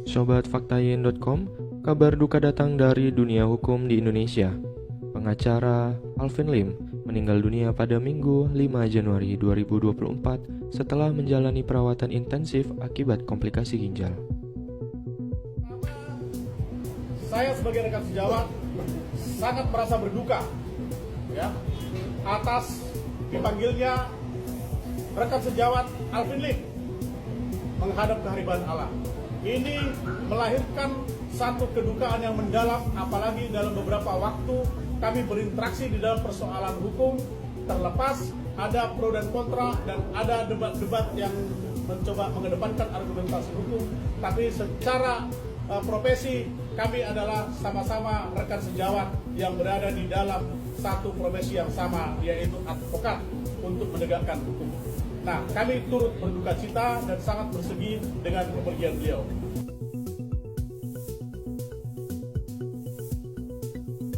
Sobat Faktayin.com, kabar duka datang dari dunia hukum di Indonesia. Pengacara Alvin Lim meninggal dunia pada Minggu 5 Januari 2024 setelah menjalani perawatan intensif akibat komplikasi ginjal. Saya sebagai rekan sejawat sangat merasa berduka atas dipanggilnya rekan sejawat Alvin Lim menghadap kehadiran Allah. Ini melahirkan satu kedukaan yang mendalam, apalagi dalam beberapa waktu kami berinteraksi di dalam persoalan hukum, terlepas ada pro dan kontra dan ada debat-debat yang mencoba mengedepankan argumentasi hukum, tapi secara profesi kami adalah sama-sama rekan sejawat yang berada di dalam satu profesi yang sama, yaitu advokat untuk menegakkan hukum. Nah, kami turut berduka cita dan sangat bersedih dengan kepergian beliau.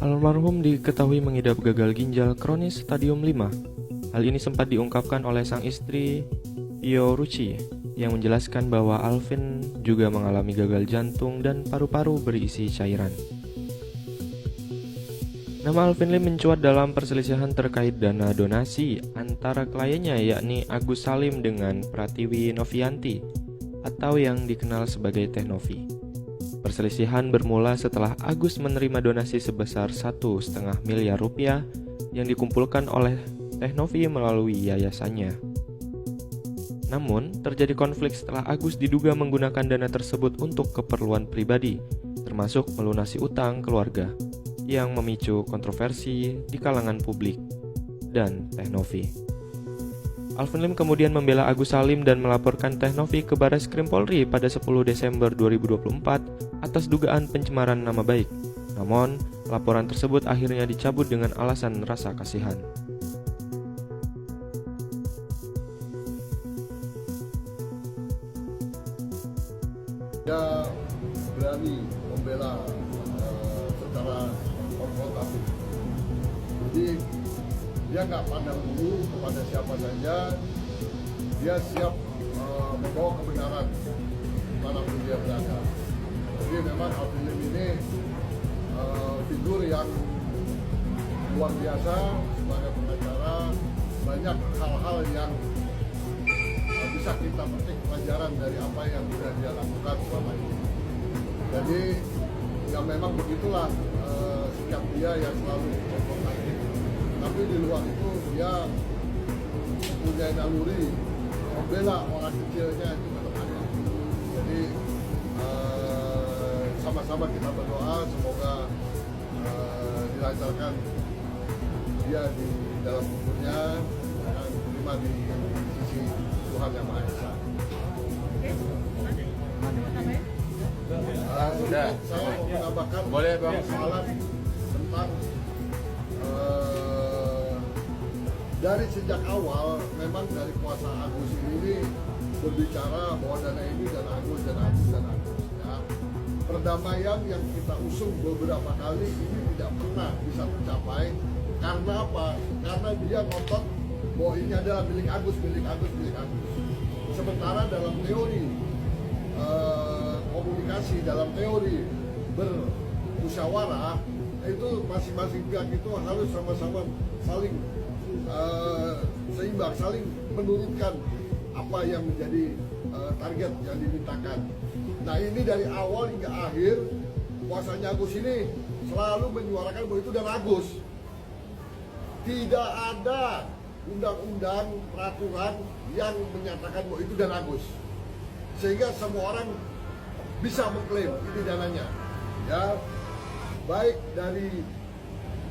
Almarhum diketahui mengidap gagal ginjal kronis stadium 5. Hal ini sempat diungkapkan oleh sang istri, Pio Ruci, yang menjelaskan bahwa Alvin juga mengalami gagal jantung dan paru-paru berisi cairan. Nama Alvin Lim mencuat dalam perselisihan terkait dana donasi antara kliennya, yakni Agus Salim dengan Pratiwi Novianti atau yang dikenal sebagai Teh Novi. Perselisihan bermula setelah Agus menerima donasi sebesar 1,5 miliar rupiah yang dikumpulkan oleh Teh Novi melalui yayasannya. Namun, terjadi konflik setelah Agus diduga menggunakan dana tersebut untuk keperluan pribadi, termasuk melunasi utang keluarga, yang memicu kontroversi di kalangan publik dan Teh Novi. Alvin Lim kemudian membela Agus Salim dan melaporkan Teh Novi ke Barreskrim Polri pada 10 Desember 2024 atas dugaan pencemaran nama baik. Namun, laporan tersebut akhirnya dicabut dengan alasan rasa kasihan. Dia berani membela secara konfrontatif. Jadi dia nggak pandang bulu kepada siapa saja. Dia siap membawa kebenaran dimanapun dia berada. Jadi memang Alvin Lim ini figur yang luar biasa sebagai pengacara. Banyak hal-hal yang bisa kita petik pelajaran dari apa yang sudah dia lakukan selama ini. Jadi ya memang begitulah sikap dia yang selalu konfrontatif. Tapi di luar itu dia punya naluri membela orang kecilnya itu tetap ada. Jadi sama-sama kita berdoa semoga dilancarkan dia di dalam umurnya dan diterima di sisi Tuhan Yang Maha Esa. Saya mau menambahkan persoalan tentang dari sejak awal memang dari kuasa Agus ini berbicara bahwa dana ini dana Agus ya. Perdamaian yang kita usung beberapa kali ini tidak pernah bisa tercapai. Karena apa? Karena dia ngotot bahwa ini adalah milik Agus. Sementara dalam teori komunikasi, dalam teori bermusyawarah, itu masing-masing pihak itu harus sama-sama saling seimbang, saling menurunkan apa yang menjadi target yang dimintakan. Nah, ini dari awal hingga akhir kuasanya Agus ini selalu menyuarakan bahwa itu dan Agus. Tidak ada undang-undang peraturan yang menyatakan bahwa itu dan Agus, sehingga semua orang bisa mengklaim ini dananya, ya, baik dari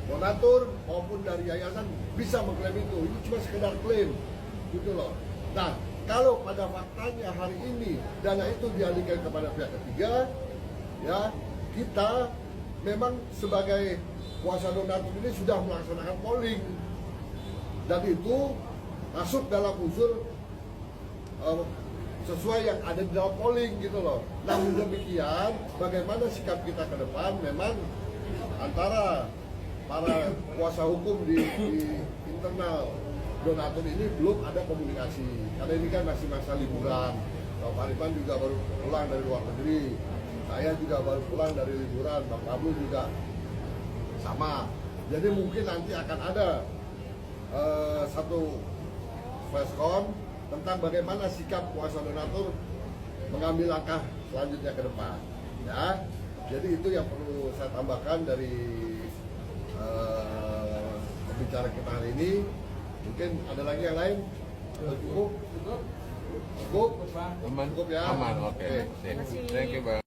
donatur maupun dari yayasan bisa mengklaim itu cuma sekedar klaim, gitu loh. Nah, kalau pada faktanya hari ini dana itu dialihkan kepada pihak ketiga, ya, kita memang sebagai kuasa donatur ini sudah melaksanakan polling dan itu masuk dalam unsur sesuai yang ada di dalam polling, gitu loh. Namun demikian, bagaimana sikap kita ke depan, memang antara para kuasa hukum di internal donatur ini belum ada komunikasi, karena ini kan masih masa liburan. Pak Rifan juga baru pulang dari luar negeri, Saya juga baru pulang dari liburan, Bang Pablo juga sama. Jadi mungkin nanti akan ada satu flashcon tentang bagaimana sikap kuasa donatur mengambil langkah selanjutnya ke depan. Ya, jadi itu yang perlu saya tambahkan dari pembicara kita hari ini. Mungkin ada lagi yang lain? Cukup? Cukup? Aman. Cukup ya? Aman, oke. Oke. Thank you, Bang.